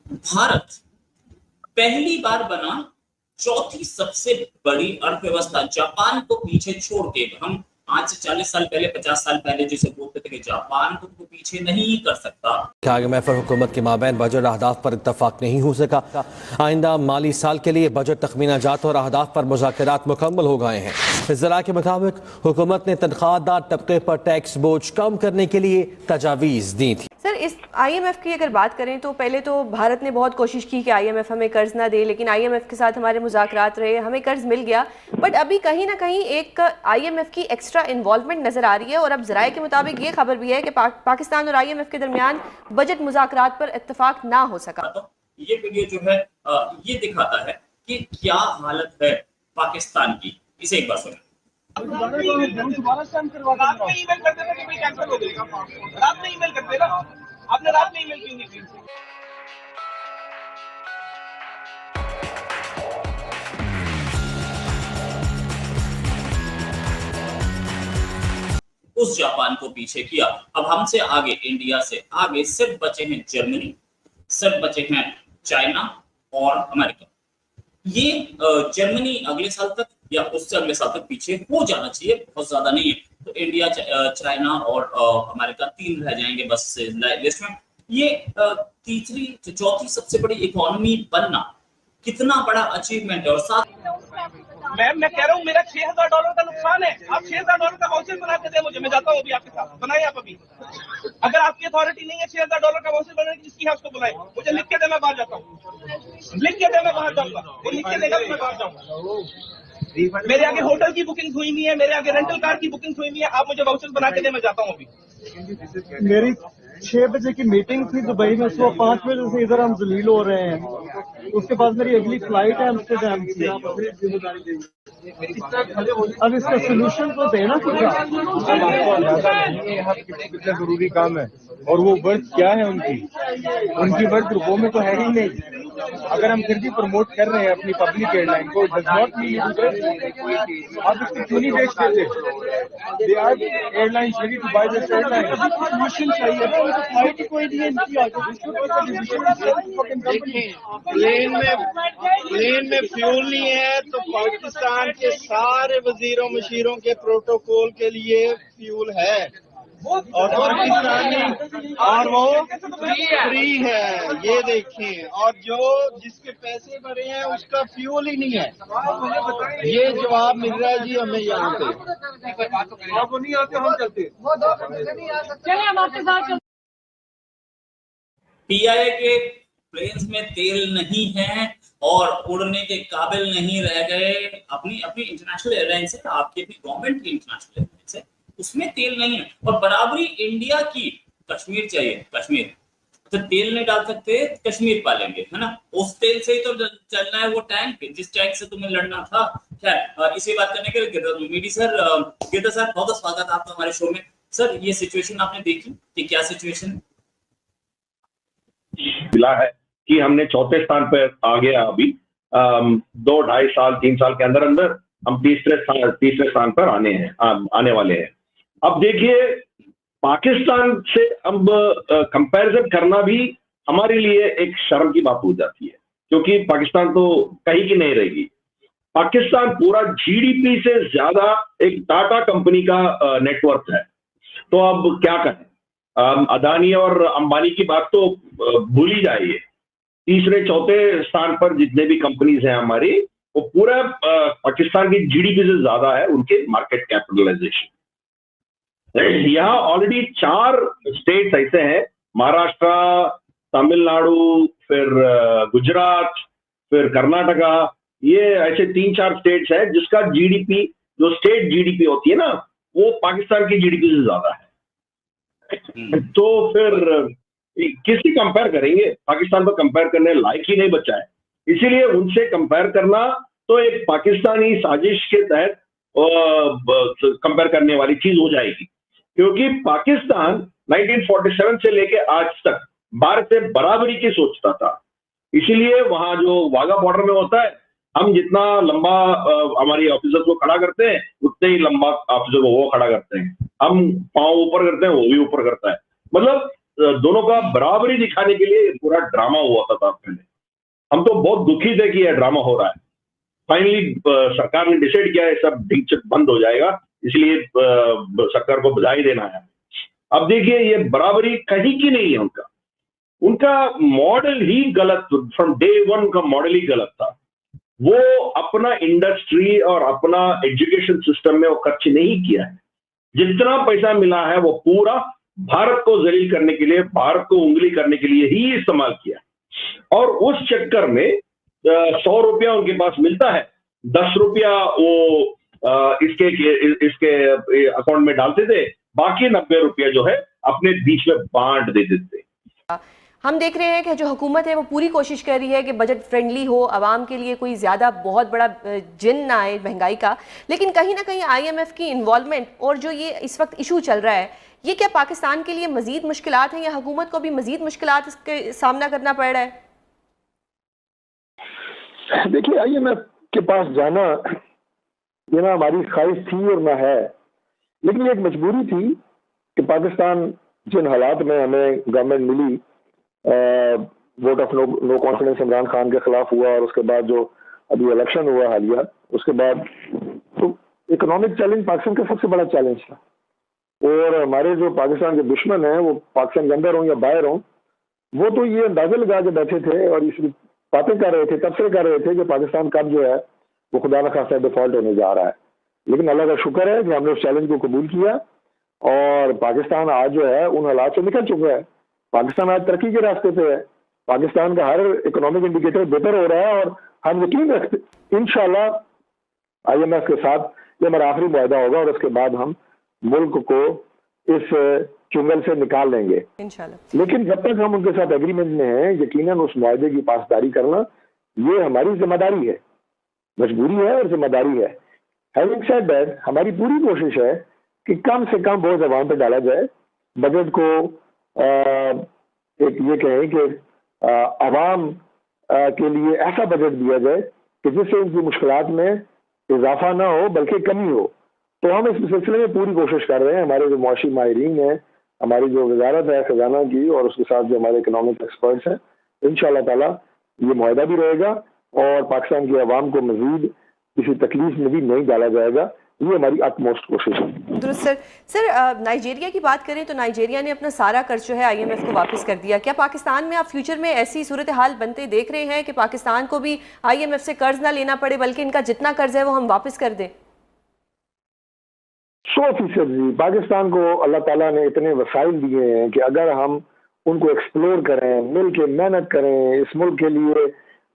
भारत पहली बार बना चौथी सबसे बड़ी अर्थव्यवस्था, जापान को पीछे छोड़ के। हम आज से 40 साल पहले, 50 साल पहले जिसे बोलते थे कि जापान को तो पीछे नहीं कर सकता। IMF और हुकूमत के माबैन बजट अहदाफ पर इत्तफाक नहीं हो सका। आइंदा माली साल के लिए बजट तखमीना जात और अहदाफ पर मुज़ाकरात मुकम्मल हो गए हैं। ज़रा के मुताबिक हुकूमत ने तनख्वाहदार तबके पर टैक्स बोझ कम करने के लिए तजावीज़ दी थी। सर, इस IMF की अगर बात करें तो पहले तो भारत ने बहुत कोशिश की कि IMF हमें कर्ज ना दे, लेकिन IMF के साथ हमारे मुज़ाकरात रहे, हमें कर्ज मिल गया। बट अभी कहीं ना कहीं एक IMF की एक्स्ट्रा इन्वॉल्वमेंट नज़र आ रही है, और अब ज़राए के मुताबिक ये खबर भी है कि पाकिस्तान और IMF के दरमियान बजट मुज़ाकरात पर इत्तफाक ना हो सका। तो ये वीडियो जो है ये दिखाता है कि क्या हालत है पाकिस्तान की। इसे एक बार सुनें। रात में ईमेल करते थे तो कैंसिल हो जाएगा। रात में ईमेल करते ना, आपने रात में ईमेल क्यों नहीं की? उस जापान को पीछे किया। अब हमसे आगे, इंडिया से आगे सिर्फ बचे हैं जर्मनी, सिर्फ बचे हैं चाइना और अमेरिका। ये जर्मनी अगले साल तक या उससे अगले साल तक पीछे हो जाना चाहिए, बहुत ज्यादा नहीं है। तो इंडिया, चाइना और अमेरिका 3 रह जाएंगे बस लिस्ट में। ये तीसरी चौथी सबसे बड़ी इकोनॉमी बनना कितना बड़ा अचीवमेंट है। और साथ मैम, मैं कह रहा हूँ मेरा $6000 का नुकसान है। आप $6000 का वाउचर बना के दे मुझे, मैं जाता हूँ अभी आपके साथ। बनाए आप अभी। अगर आपकी अथॉरिटी नहीं है $6000 का वाउचर बनाने की, जिसकी है उसको बुलाए, मुझे लिख के दे, मैं बाहर जाता हूँ। लिख के दे, मैं बाहर जाऊंगा। वो लिख के देगा तो मैं बाहर जाऊंगा। मेरे आगे होटल की बुकिंग हुई नहीं है, मेरे आगे रेंटल कार की बुकिंग हुई नहीं है। आप मुझे वाउचर बना के दे, मैं जाता हूँ अभी। मेरी 6 बजे की मीटिंग थी दुबई में, सुबह 5 बजे से इधर हम जलील हो रहे हैं। उसके बाद मेरी अगली फ्लाइट है एम्स्टर्डम की। अब इसका सोल्यूशन तो देना पड़ेगा। कितना जरूरी काम है, और वो वर्थ क्या है उनकी वर्थ रुपयों में तो है ही नहीं। अगर हम फिर भी प्रमोट कर रहे हैं अपनी पब्लिक एयरलाइन को, डज नॉट मीन आप इसको क्यों नहीं बेचते थे? They are airlines ready to buy this airline. Solution चाहिए ना, उनको फ्लाइट ही कोई नहीं है इनकी प्लेन में फ्यूल नहीं है, तो पाकिस्तान के सारे वजीरों मशीरों के प्रोटोकॉल के लिए फ्यूल है, और पाकिस्तानी और वो फ्री है। ये देखें, और जो जिसके पैसे भरे हैं उसका फ्यूल ही नहीं है। ये जवाब मिल रहा है जी हमें यहाँ पे। आप वो नहीं आते, हम चलते। चलिए हम आपके साथ। PIA के प्लेन्स में तेल नहीं है और उड़ने के काबिल नहीं रह गए। अपनी अपनी इंटरनेशनल एयरलाइंस है, आपकी अपनी गवर्नमेंट की इंटरनेशनल एयरलाइंस है, उसमें तेल नहीं है। और बराबरी इंडिया की, कश्मीर चाहिए, कश्मीर तो तेल नहीं डाल सकते, कश्मीर पालेंगे, है ना। उस तेल से ही तो चलना है वो टैंक, जिस टैंक से तुम्हें लड़ना था। खैर, इसी बात करने के लिए मीडी सर, गिरधर सर, बहुत स्वागत आपका हमारे शो में। सर, ये सिचुएशन आपने देखी कि क्या सिचुएशन है? मिला है कि हमने चौथे स्थान पर आ गया। अभी 2, 2.5 साल, 3 साल के अंदर अंदर हम तीसरे स्थान पर आने वाले हैं। अब देखिए, पाकिस्तान से अब कंपैरिजन करना भी हमारे लिए एक शर्म की बात हो जाती है, क्योंकि पाकिस्तान तो कहीं की नहीं रहेगी। पाकिस्तान पूरा GDP से ज्यादा एक टाटा कंपनी का नेटवर्क है। तो अब क्या करें? अदानी और अंबानी की बात तो भूल ही जाइए। तीसरे चौथे स्थान पर जितने भी कंपनीज हैं हमारी, वो पूरा पाकिस्तान की GDP से ज्यादा है उनके मार्केट कैपिटलाइजेशन। यहाँ ऑलरेडी 4 स्टेट्स ऐसे हैं, महाराष्ट्र, तमिलनाडु, फिर गुजरात, फिर कर्नाटका। ये ऐसे 3-4 स्टेट्स हैं जिसका GDP, जो स्टेट GDP होती है ना, वो पाकिस्तान की GDP से ज्यादा है। तो फिर किसकी कंपेयर करेंगे? पाकिस्तान तो कंपेयर करने लायक ही नहीं बचा है। इसीलिए उनसे कंपेयर करना तो एक पाकिस्तानी साजिश के तहत कंपेयर करने वाली चीज हो जाएगी, क्योंकि पाकिस्तान 1947 से लेके आज तक भारत से बराबरी की सोचता था। इसीलिए वहां जो वाघा बॉर्डर में होता है, हम जितना लंबा हमारी ऑफिसर को खड़ा करते हैं, उतने ही लंबा ऑफिसर को वो खड़ा करते हैं। हम पांव ऊपर करते हैं, वो भी ऊपर करता है। मतलब दोनों का बराबरी दिखाने के लिए पूरा ड्रामा हुआ था पहले। हम तो बहुत दुखी थे कि यह ड्रामा हो रहा है। फाइनली सरकार ने डिसाइड किया है सब ढिंचक बंद हो जाएगा, इसलिए सरकार को बधाई देना है। अब देखिए ये बराबरी कहीं की नहीं है, उनका मॉडल ही गलत, फ्रॉम डे वन का मॉडल ही गलत था। वो अपना इंडस्ट्री और अपना एजुकेशन सिस्टम में वो खर्च नहीं किया है। जितना पैसा मिला है वो पूरा भारत को जलील करने के लिए, भारत को उंगली करने के लिए ही इस्तेमाल किया। और उस चक्कर में 100 रुपया उनके पास मिलता है, 10 रुपया वो इसके अकाउंट में डालते थे, बाकी 90 रुपया जो है अपने बीच में बांट दे देते। हम देख रहे हैं कि जो हुकूमत है वो पूरी कोशिश कर रही है कि बजट फ्रेंडली हो, आवाम के लिए कोई ज़्यादा बहुत बड़ा जिन ना आए महंगाई का, लेकिन कहीं ना कहीं IMF की इन्वॉल्वमेंट और जो ये इस वक्त इशू चल रहा है, ये क्या पाकिस्तान के लिए मजीद मुश्किलात हैं या हुकूमत को भी मजीद मुश्किलात इसके सामना करना पड़ रहा है? देखिए, IMF के पास जाना ये ना हमारी ख्वाहिश थी और ना है, लेकिन एक मजबूरी थी कि पाकिस्तान जिन हालात में हमें गवर्नमेंट मिली, vote of no confidence Imran Khan के खिलाफ हुआ और उसके बाद जो अभी इलेक्शन हुआ हालिया, उसके बाद तो इकोनॉमिक चैलेंज पाकिस्तान का सबसे बड़ा चैलेंज था। और हमारे जो पाकिस्तान के दुश्मन हैं, वो पाकिस्तान के अंदर हों या बाहर हों, वो तो ये अंदाजा लगा के बैठे थे और इस बातें कर रहे थे, तबसरे कर रहे थे कि पाकिस्तान कब जो है वो खुदा न खास्ता डिफॉल्ट होने जा रहा है। लेकिन अल्लाह का शुक्र है कि हमने उस चैलेंज को कबूल किया और पाकिस्तान आज जो है उन हालात से निकल चुका है। पाकिस्तान आज तरक्की के रास्ते पे है, पाकिस्तान का हर इकोनॉमिक इंडिकेटर बेहतर हो रहा है और हम यकीन रखते इंशाल्लाह IMF के साथ ये हमारा आखिरी मुआहदा होगा और उसके बाद हम मुल्क को इस चुंगल से निकाल लेंगे इंशाल्लाह। लेकिन जब तक हम उनके साथ एग्रीमेंट में हैं, यकीनन उस मुआहदे की पासदारी करना ये हमारी जिम्मेदारी है, मजबूरी है और जिम्मेदारी है। हैविंग सेड दैट, हमारी पूरी कोशिश है कि कम से कम बोझ अवाम पे डाला जाए। बजट को एक ये कहें कि अवाम के लिए ऐसा बजट दिया जाए कि जिससे उनकी मुश्किलात में इजाफा ना हो बल्कि कमी हो। तो हम इस सिलसिले में पूरी कोशिश कर रहे हैं। हमारे जो मुआशी माहिरीन हैं, हमारी जो वजारत है खजाना की और उसके साथ जो हमारे इकोनॉमिक एक्सपर्ट्स हैं, इंशाअल्लाह ताला ये मुआहदा भी रहेगा और पाकिस्तान की आवाम को मजीद किसी तकलीफ में भी नहीं डाला जाएगा। ये हमारी अटमोस्ट कोशिश है। दुरुस्त सर। सर, नाइजीरिया की बात करें तो नाइजीरिया ने अपना सारा कर्ज जो है IMF को वापस कर दिया। क्या पाकिस्तान में आप फ्यूचर में ऐसी सूरत हाल बनते देख रहे हैं कि पाकिस्तान को भी IMF से कर्ज ना लेना पड़े बल्कि इनका जितना कर्ज है वो हम वापस कर दें? 100% जी। पाकिस्तान को अल्लाह ताला ने इतने वसाइल दिए हैं कि अगर हम उनको एक्सप्लोर करें, मिल के मेहनत करें, इस मुल्क के लिए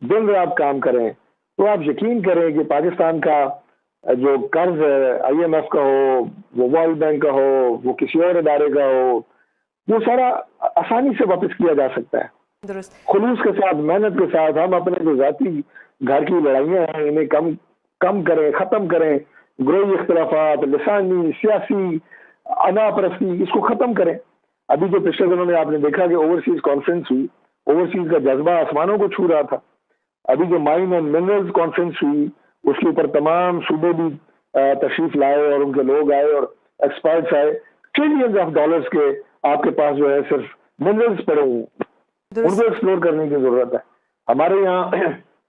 दिन रात काम करें, तो आप यकीन करें कि पाकिस्तान का जो कर्ज है, IMF का हो, वो वर्ल्ड बैंक का हो, वो किसी और इदारे का हो, वो सारा आसानी से वापस किया जा सकता है। खुलूस के साथ, मेहनत के साथ हम अपने जो जाती घर की लड़ाइयाँ हैं इन्हें कम करें, ख़त्म करें। ग्रोई इख्तलाफात, लिसानी, सियासी अनापरस्ती, इसको ख़त्म करें। अभी जो पिछले दिनों में आपने देखा कि ओवरसीज कॉन्फ्रेंस हुई, ओवरसीज का जज्बा आसमानों को छू रहा था। अभी जो माइन एंड मिनरल्स कॉन्फ्रेंस हुई, उसके ऊपर तमाम सूबे भी तशरीफ लाए और उनके लोग आए और एक्सपर्ट्स आए। ट्रिलियंस ऑफ डॉलर्स के आपके पास जो है सिर्फ मिनरल्स पड़े हुए, उनको एक्सप्लोर करने की जरूरत है। हमारे यहाँ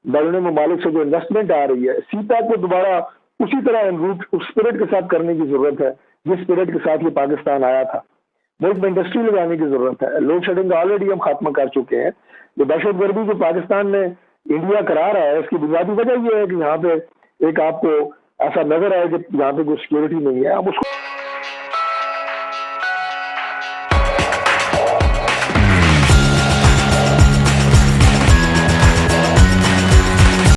बैरून ममालिक से जो इन्वेस्टमेंट आ रही है, CPEC को दोबारा उसी तरह एनरूट उस स्पिरिट के साथ करने की जरूरत है जिस स्पिरिट के साथ ये पाकिस्तान आया था। मुल्क में इंडस्ट्री लगाने की जरूरत है। लोड शेडिंग का ऑलरेडी हम खात्मा कर चुके हैं। जो दहशतगर्दी जो पाकिस्तान में इंडिया करा रहा है, इसकी बुनियादी वजह यह है कि यहाँ पे एक आपको ऐसा नजर आए कि यहाँ पे कोई सिक्योरिटी नहीं है। अब उसको